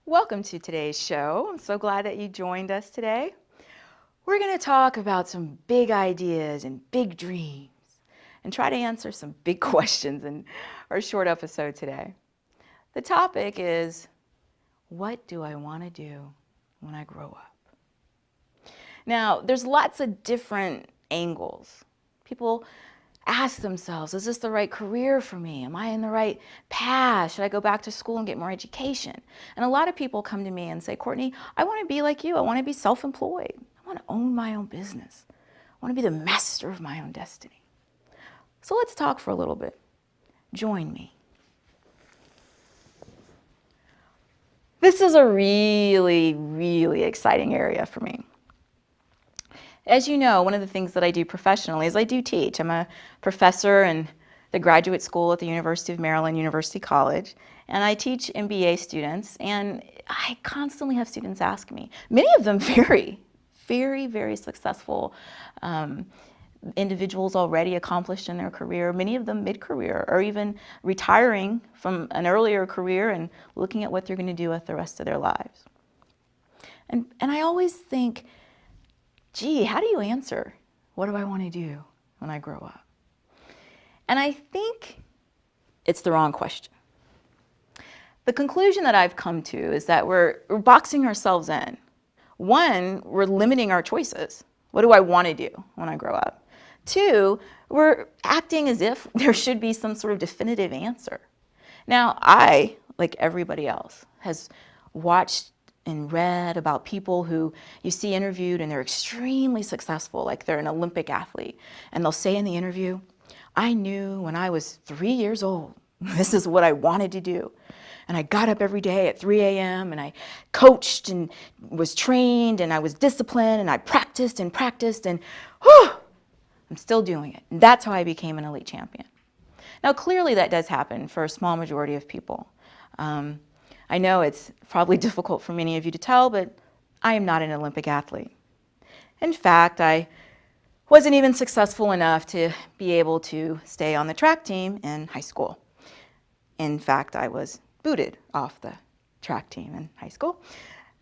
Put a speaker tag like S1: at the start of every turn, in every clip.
S1: Welcome to today's show. I'm so glad that you joined us today. We're going to talk about some big ideas and big dreams and try to answer some big questions in our short episode today. The topic is, what do I want to do when I grow up? Now, there's lots of different angles. People ask themselves, is this the right career for me? Am I in the right path? Should I go back to school and get more education? And a lot of people come to me and say, Courtney, I want to be like you. I want to be self-employed. I want to own my own business. I want to be the master of my own destiny. So let's talk for a little bit. Join me. This is a really, really exciting area for me. As you know, one of the things that I do professionally is I do teach. I'm a professor in the graduate school at the University of Maryland, University College, and I teach M.B.A. students, and I constantly have students ask me, many of them very, very successful individuals already accomplished in their career, many of them mid-career or even retiring from an earlier career and looking at what they're going to do with the rest of their lives. And I always think, gee, how do you answer, what do I want to do when I grow up? And I think it's the wrong question. The conclusion that I've come to is that we're boxing ourselves in. One, we're limiting our choices. What do I want to do when I grow up? Two, we're acting as if there should be some sort of definitive answer. Now, I, like everybody else, has watched and read about people who you see interviewed and they're extremely successful, like they're an Olympic athlete. And they'll say in the interview, I knew when I was 3 years old, this is what I wanted to do. And I got up every day at 3 a.m. and I coached and was trained and I was disciplined and I practiced and whew, I'm still doing it. And that's how I became an elite champion. Now, clearly that does happen for a small majority of people. I know it's probably difficult for many of you to tell, but I am not an Olympic athlete. In fact, I wasn't even successful enough to be able to stay on the track team in high school. In fact, I was booted off the track team in high school.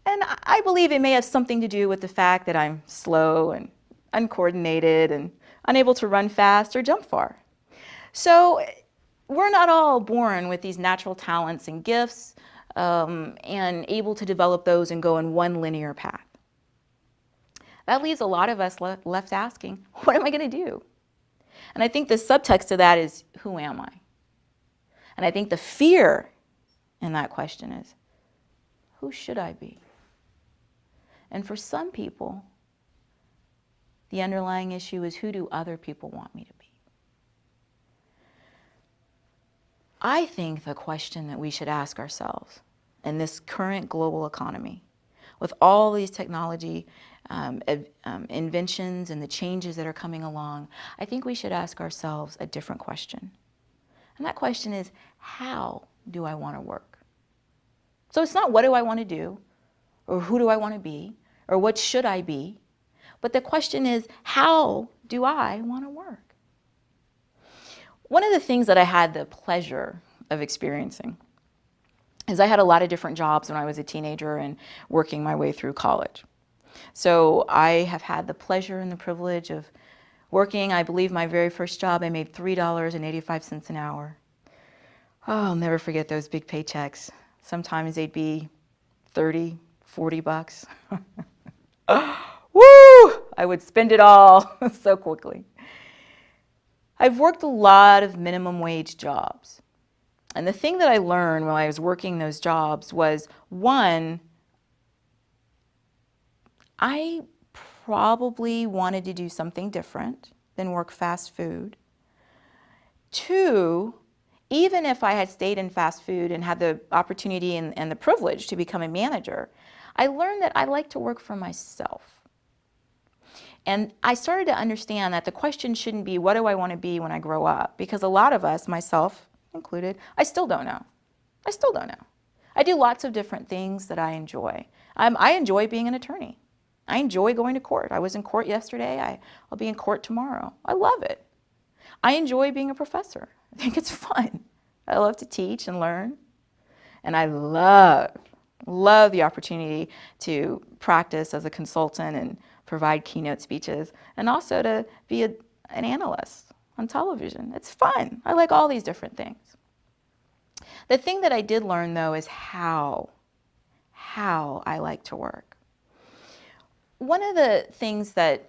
S1: And I believe it may have something to do with the fact that I'm slow and uncoordinated and unable to run fast or jump far. So we're not all born with these natural talents and gifts and able to develop those and go in one linear path. That leaves a lot of us left asking, what am I going to do? And I think the subtext to that is, who am I? And I think the fear in that question is, who should I be? And for some people, the underlying issue is, who do other people want me to be? I think the question that we should ask ourselves in this current global economy, with all these technology inventions and the changes that are coming along, I think we should ask ourselves a different question. And that question is, how do I want to work? So it's not what do I want to do, or who do I want to be, or what should I be, but the question is, how do I want to work? One of the things that I had the pleasure of experiencing is I had a lot of different jobs when I was a teenager and working my way through college. So I have had the pleasure and the privilege of working. I believe my very first job, I made $3.85 an hour. Oh, I'll never forget those big paychecks. Sometimes they'd be 30, 40 bucks. Woo! I would spend it all so quickly. I've worked a lot of minimum wage jobs. And the thing that I learned while I was working those jobs was, one, I probably wanted to do something different than work fast food. Two, even if I had stayed in fast food and had the opportunity and the privilege to become a manager, I learned that I like to work for myself. And I started to understand that the question shouldn't be, what do I want to be when I grow up? Because a lot of us, myself included, I still don't know. I still don't know. I do lots of different things that I enjoy. I enjoy being an attorney. I enjoy going to court. I was in court yesterday. I'll be in court tomorrow. I love it. I enjoy being a professor. I think it's fun. I love to teach and learn. And I love Love the opportunity to practice as a consultant and provide keynote speeches, and also to be an analyst on television. It's fun. I like all these different things. The thing that I did learn, though, is how I like to work. One of the things that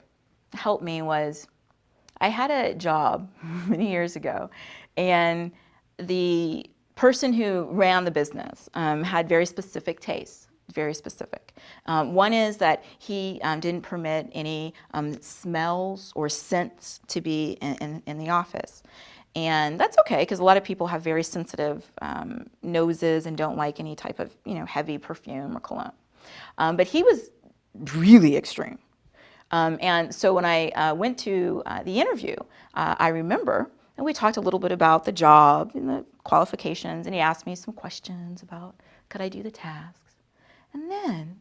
S1: helped me was I had a job many years ago, and the person who ran the business had very specific tastes, very specific. One is that he didn't permit any smells or scents to be in the office. And that's okay, because a lot of people have very sensitive noses and don't like any type of heavy perfume or cologne. But he was really extreme. And so when I went to the interview, I remember, and we talked a little bit about the job and the qualifications, and he asked me some questions about could I do the tasks. And then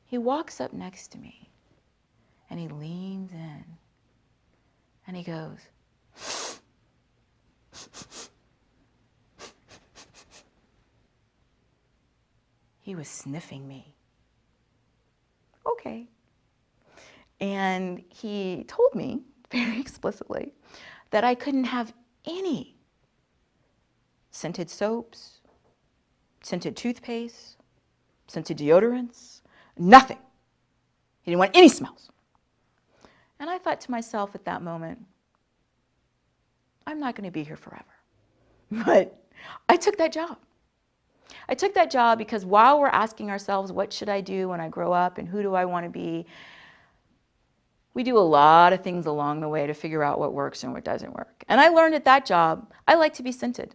S1: he walks up next to me, and he leans in, and he goes, he was sniffing me. Okay. And he told me very explicitly that I couldn't have any scented soaps, scented toothpaste, scented deodorants, nothing. He didn't want any smells. And I thought to myself at that moment, I'm not going to be here forever. But I took that job. I took that job because while we're asking ourselves, what should I do when I grow up and who do I want to be, we do a lot of things along the way to figure out what works and what doesn't work. And I learned at that job, I like to be scented.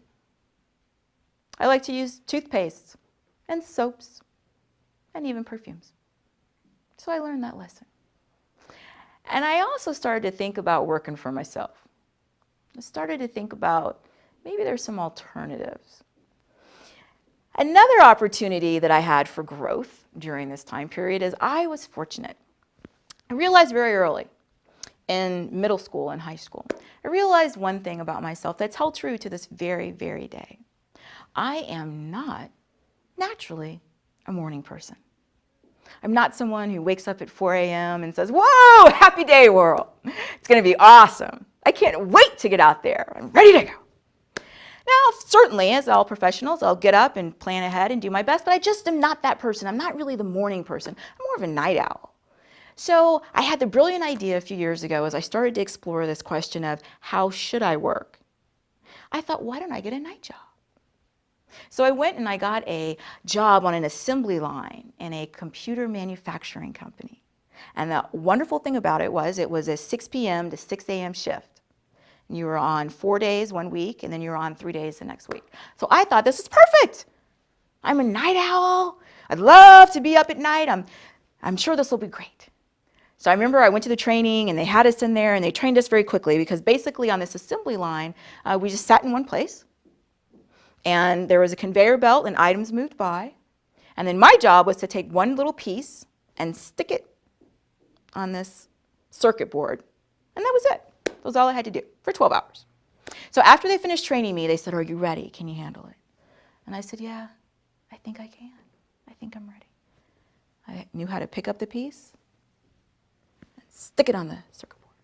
S1: I like to use toothpaste and soaps and even perfumes. So I learned that lesson. And I also started to think about working for myself. I started to think about maybe there's some alternatives. Another opportunity that I had for growth during this time period is I was fortunate. I realized very early in middle school and high school, I realized one thing about myself that's held true to this very, very day. I am not naturally a morning person. I'm not someone who wakes up at 4 a.m. and says, whoa, happy day, world. It's going to be awesome. I can't wait to get out there. I'm ready to go. Now, certainly, as all professionals, I'll get up and plan ahead and do my best, but I just am not that person. I'm not really the morning person. I'm more of a night owl. So I had the brilliant idea a few years ago as I started to explore this question of how should I work? I thought, why don't I get a night job? So I went and I got a job on an assembly line in a computer manufacturing company. And the wonderful thing about it was a 6 p.m. to 6 a.m. shift. You were on 4 days one week, and then you were on 3 days the next week. So I thought, this is perfect. I'm a night owl. I'd love to be up at night. I'm sure this will be great. So I remember I went to the training, and they had us in there, and they trained us very quickly, because basically on this assembly line, we just sat in one place, and there was a conveyor belt, and items moved by. And then my job was to take one little piece and stick it on this circuit board. And that was it. That was all I had to do for 12 hours. So after they finished training me, they said, are you ready? Can you handle it? And I said, yeah, I think I can. I think I'm ready. I knew how to pick up the piece and stick it on the circuit board.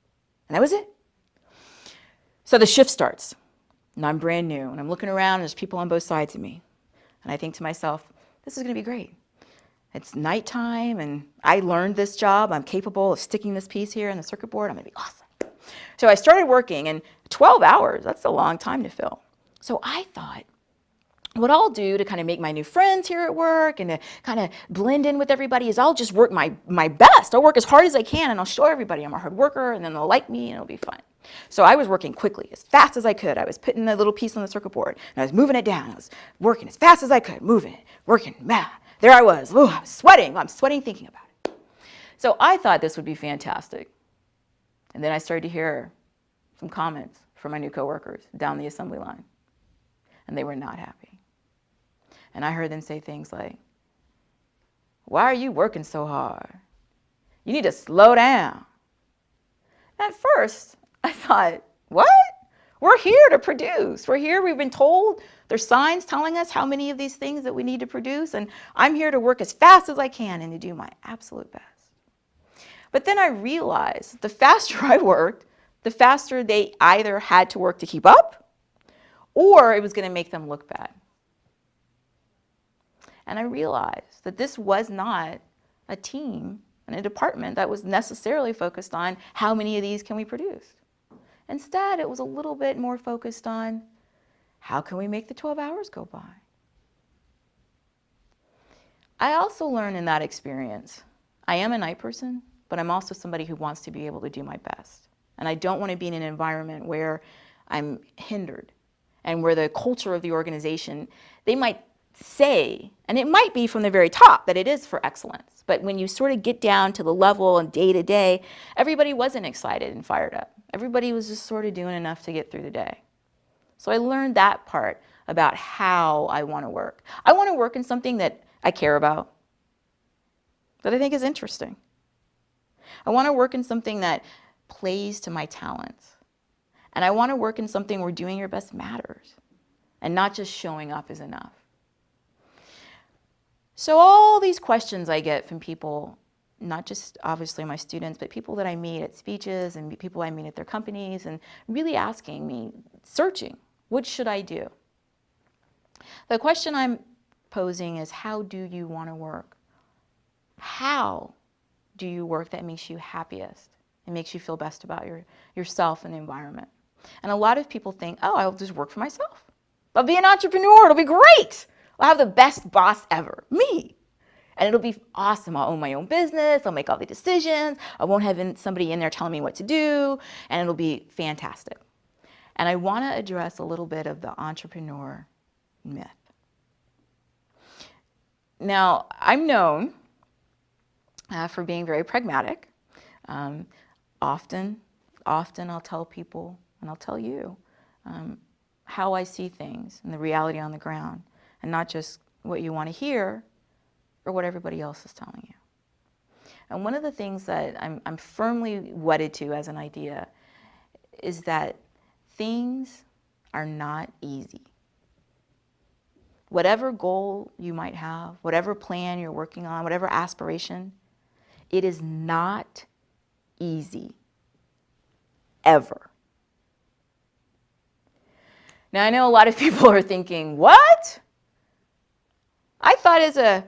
S1: And that was it. So the shift starts, and I'm brand new, and I'm looking around, and there's people on both sides of me. And I think to myself, this is going to be great. It's nighttime, and I learned this job. I'm capable of sticking this piece here on the circuit board. I'm going to be awesome. So I started working, and 12 hours, that's a long time to fill. So I thought, what I'll do to kind of make my new friends here at work and to kind of blend in with everybody is I'll just work my best. I'll work as hard as I can, and I'll show everybody I'm a hard worker, and then they'll like me, and it'll be fun. So I was working quickly, as fast as I could. I was putting the little piece on the circuit board, and I was moving it down. I was working as fast as I could, moving it, working. There I was. Ooh, I was sweating. I'm sweating thinking about it. So I thought this would be fantastic. And then I started to hear some comments from my new coworkers down the assembly line, and they were not happy. And I heard them say things like, why are you working so hard? You need to slow down. At first, I thought, what? We're here to produce. We're here, we've been told, there's signs telling us how many of these things that we need to produce, and I'm here to work as fast as I can and to do my absolute best. But then I realized the faster I worked, the faster they either had to work to keep up, or it was going to make them look bad. And I realized that this was not a team and a department that was necessarily focused on how many of these can we produce. Instead, it was a little bit more focused on how can we make the 12 hours go by. I also learned in that experience, I am a night person, but I'm also somebody who wants to be able to do my best. And I don't want to be in an environment where I'm hindered and where the culture of the organization, they might say, and it might be from the very top that it is for excellence, but when you sort of get down to the level and day to day, everybody wasn't excited and fired up. Everybody was just sort of doing enough to get through the day. So I learned that part about how I want to work. I want to work in something that I care about, that I think is interesting. I want to work in something that plays to my talents. And I want to work in something where doing your best matters and not just showing up is enough. So all these questions I get from people, not just obviously my students, but people that I meet at speeches and people I meet at their companies, and really asking me, searching, what should I do? The question I'm posing is, how do you want to work? How do you work that makes you happiest and makes you feel best about yourself and the environment? And a lot of people think, oh, I'll just work for myself. I'll be an entrepreneur, it'll be great. I'll have the best boss ever, me. And it'll be awesome. I'll own my own business. I'll make all the decisions. I won't have somebody in there telling me what to do. And it'll be fantastic. And I want to address a little bit of the entrepreneur myth. Now, I'm known for being very pragmatic. Often I'll tell people, and I'll tell you, how I see things and the reality on the ground, and not just what you want to hear or what everybody else is telling you. And one of the things that I'm firmly wedded to as an idea is that things are not easy. Whatever goal you might have, whatever plan you're working on, whatever aspiration, it is not easy, ever. Now, I know a lot of people are thinking, what? I thought as a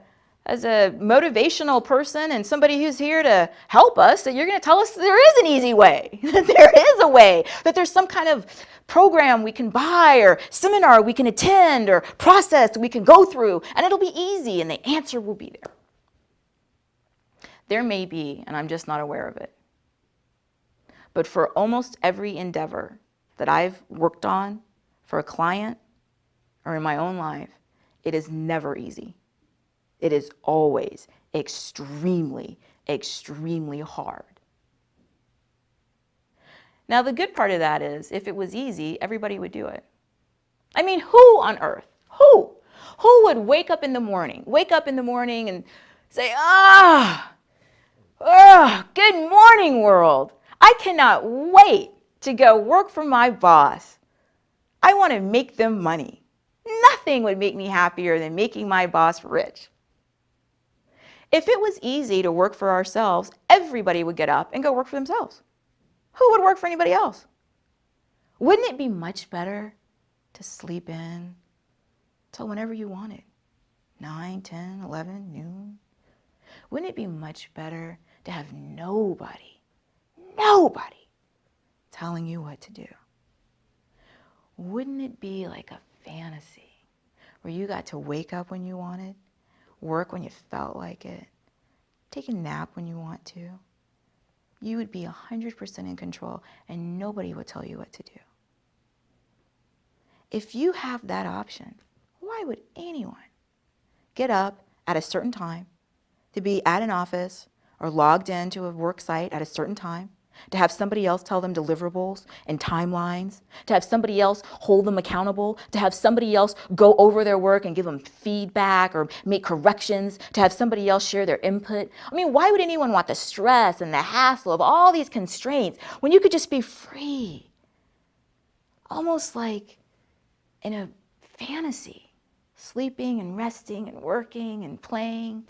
S1: motivational person and somebody who's here to help us, that you're going to tell us there is an easy way, that there is a way, that there's some kind of program we can buy or seminar we can attend or process we can go through, and it'll be easy and the answer will be there. There may be, and I'm just not aware of it. But for almost every endeavor that I've worked on for a client or in my own life, it is never easy. It is always extremely, extremely hard. Now, the good part of that is, if it was easy, everybody would do it. I mean, who on earth, who would wake up in the morning and say, good morning, world. I cannot wait to go work for my boss. I want to make them money. Nothing would make me happier than making my boss rich. If it was easy to work for ourselves, everybody would get up and go work for themselves. Who would work for anybody else? Wouldn't it be much better to sleep in till whenever you wanted? 9, 10, 11, noon? Wouldn't it be much better to have nobody telling you what to do? Wouldn't it be like a fantasy where you got to wake up when you wanted, work when you felt like it, take a nap when you want to? You would be 100% in control and nobody would tell you what to do. If you have that option, why would anyone get up at a certain time, to be at an office or logged into a work site at a certain time, to have somebody else tell them deliverables and timelines, to have somebody else hold them accountable, to have somebody else go over their work and give them feedback or make corrections, to have somebody else share their input? I mean, why would anyone want the stress and the hassle of all these constraints when you could just be free? almost like in a fantasy, sleeping and resting and working and playing.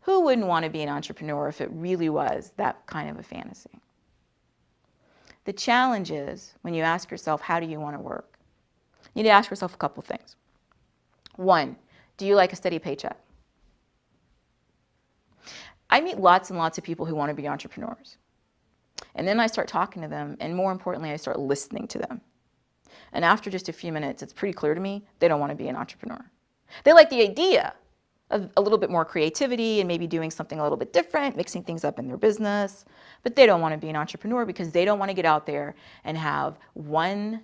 S1: Who wouldn't want to be an entrepreneur if it really was that kind of a fantasy? The challenge is when you ask yourself, how do you want to work? You need to ask yourself a couple things. One, do you like a steady paycheck? I meet lots and lots of people who want to be entrepreneurs. And then I start talking to them, and more importantly, I start listening to them. And after just a few minutes, it's pretty clear to me they don't want to be an entrepreneur. They like the idea of a little bit more creativity and maybe doing something a little bit different, mixing things up in their business, but they don't want to be an entrepreneur because they don't want to get out there and have one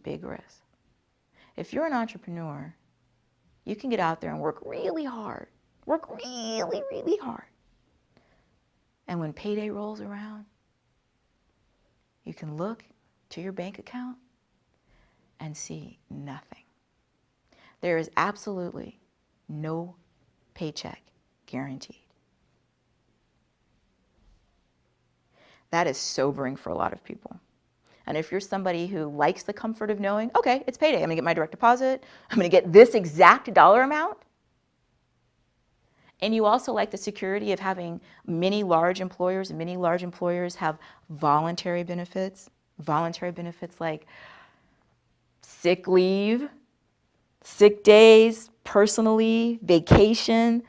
S1: big risk. If you're an entrepreneur, you can get out there and work really hard, really hard. And when payday rolls around, you can look to your bank account and see nothing. There is absolutely no paycheck guaranteed. That is sobering for a lot of people. And if you're somebody who likes the comfort of knowing, okay, it's payday, I'm gonna get my direct deposit, I'm gonna get this exact dollar amount, and you also like the security of having many large employers have voluntary benefits like sick leave, sick days, personal leave, vacation.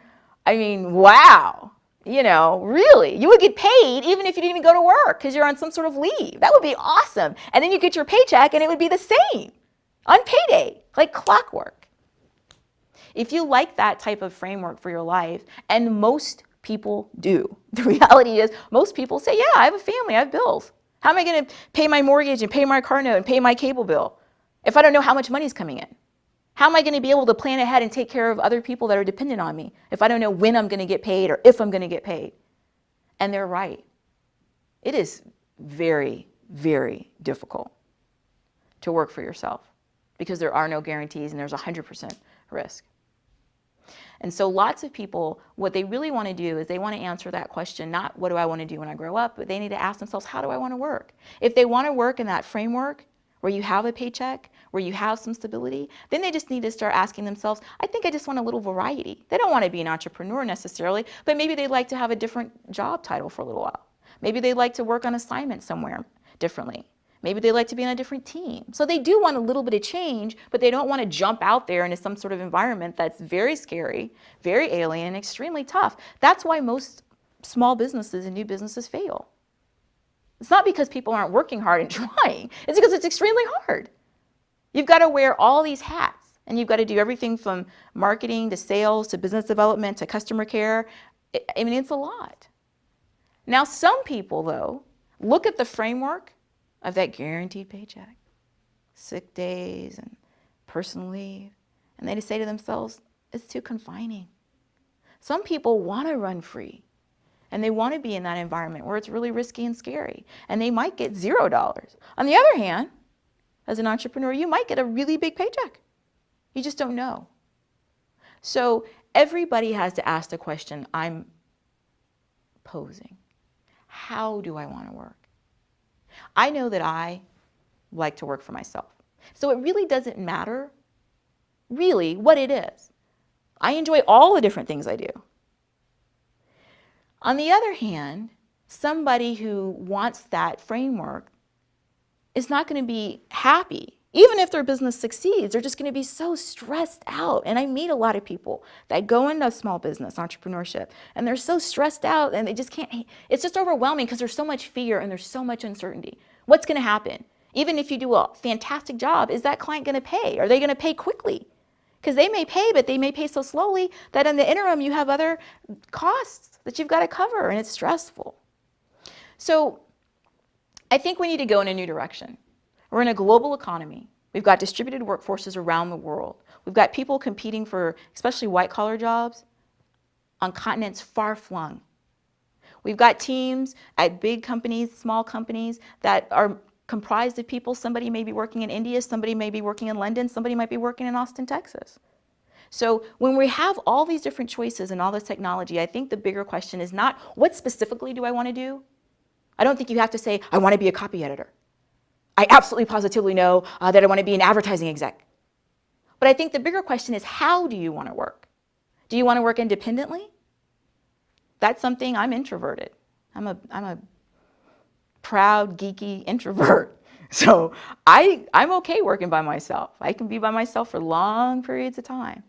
S1: I mean, wow. You know, really, you would get paid even if you didn't even go to work because you're on some sort of leave. That would be awesome. And then you get your paycheck and it would be the same on payday, like clockwork. If you like that type of framework for your life, and most people do, the reality is most people say, yeah, I have a family, I have bills. How am I going to pay my mortgage and pay my car note and pay my cable bill if I don't know how much money is coming in? How am I going to be able to plan ahead and take care of other people that are dependent on me if I don't know when I'm going to get paid or if I'm going to get paid? And they're right. It is very, very difficult to work for yourself because there are no guarantees and there's 100% risk. And so lots of people, what they really want to do is they want to answer that question, not what do I want to do when I grow up, but they need to ask themselves, how do I want to work? If they want to work in that framework where you have a paycheck, where you have some stability, then they just need to start asking themselves, I think I just want a little variety. They don't want to be an entrepreneur necessarily, but maybe they'd like to have a different job title for a little while. Maybe they'd like to work on assignment somewhere differently. Maybe they like to be on a different team. So they do want a little bit of change, but they don't want to jump out there into some sort of environment that's very scary, very alien, extremely tough. That's why most small businesses and new businesses fail. It's not because people aren't working hard and trying. It's because it's extremely hard. You've got to wear all these hats, and you've got to do everything from marketing to sales to business development to customer care. I mean, it's a lot. Now, some people, though, look at the framework of that guaranteed paycheck, sick days and personal leave, and they just say to themselves, it's too confining. Some people want to run free, and they want to be in that environment where it's really risky and scary, and they might get $0. On the other hand, as an entrepreneur, you might get a really big paycheck. You just don't know. So everybody has to ask the question I'm posing. How do I want to work? I know that I like to work for myself. So it really doesn't matter, really, what it is. I enjoy all the different things I do. On the other hand, somebody who wants that framework is not going to be happy. Even if their business succeeds, they're just going to be so stressed out. And I meet a lot of people that go into small business entrepreneurship, and they're so stressed out and they just can't, it's just overwhelming because there's so much fear and there's so much uncertainty. What's going to happen? Even if you do a fantastic job, is that client going to pay? Are they going to pay quickly? Because they may pay, but they may pay so slowly that in the interim you have other costs that you've got to cover, and it's stressful. So I think we need to go in a new direction. We're in a global economy. We've got distributed workforces around the world. We've got people competing for, especially white-collar jobs, on continents far-flung. We've got teams at big companies, small companies that are comprised of people. Somebody may be working in India, somebody may be working in London, somebody might be working in Austin, Texas. So when we have all these different choices and all this technology, I think the bigger question is not what specifically do I want to do? I don't think you have to say, I want to be a copy editor. I absolutely positively know that I want to be an advertising exec. But I think the bigger question is, how do you want to work? Do you want to work independently? That's something. I'm introverted. I'm a proud, geeky introvert. So I'm okay working by myself. I can be by myself for long periods of time.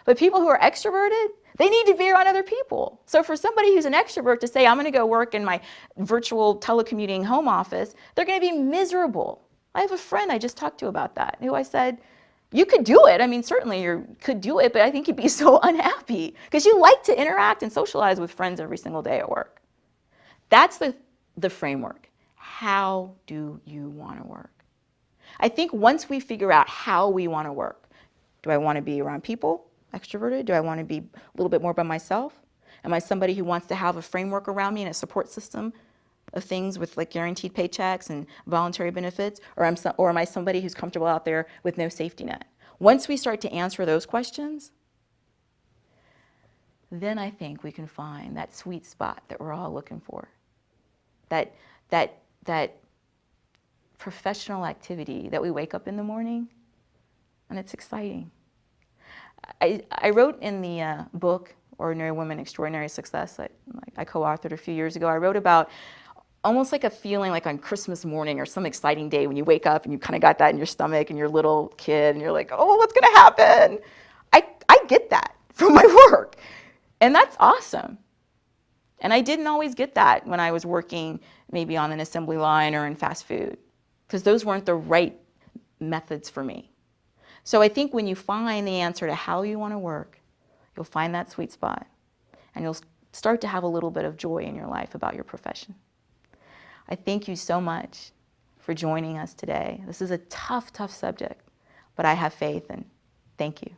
S1: But people who are extroverted, they need to be around other people. So for somebody who's an extrovert to say, I'm going to go work in my virtual telecommuting home office, they're going to be miserable. I have a friend I just talked to about that, who I said, you could do it. I mean, certainly you could do it, but I think you'd be so unhappy because you like to interact and socialize with friends every single day at work. That's the framework. How do you want to work? I think once we figure out how we want to work, do I want to be around people, extroverted? Do I want to be a little bit more by myself? Am I somebody who wants to have a framework around me and a support system of things with like guaranteed paychecks and voluntary benefits? Or am I somebody who's comfortable out there with no safety net? Once we start to answer those questions, then I think we can find that sweet spot that we're all looking for. That professional activity that we wake up in the morning and it's exciting. I wrote in the book, Ordinary Women, Extraordinary Success, I co-authored a few years ago. I wrote about almost like a feeling like on Christmas morning or some exciting day when you wake up and you kind of got that in your stomach and you're a little kid and you're like, oh, what's going to happen? I get that from my work. And that's awesome. And I didn't always get that when I was working maybe on an assembly line or in fast food, because those weren't the right methods for me. So I think when you find the answer to how you want to work, you'll find that sweet spot and you'll start to have a little bit of joy in your life about your profession. I thank you so much for joining us today. This is a tough, tough subject, but I have faith and thank you.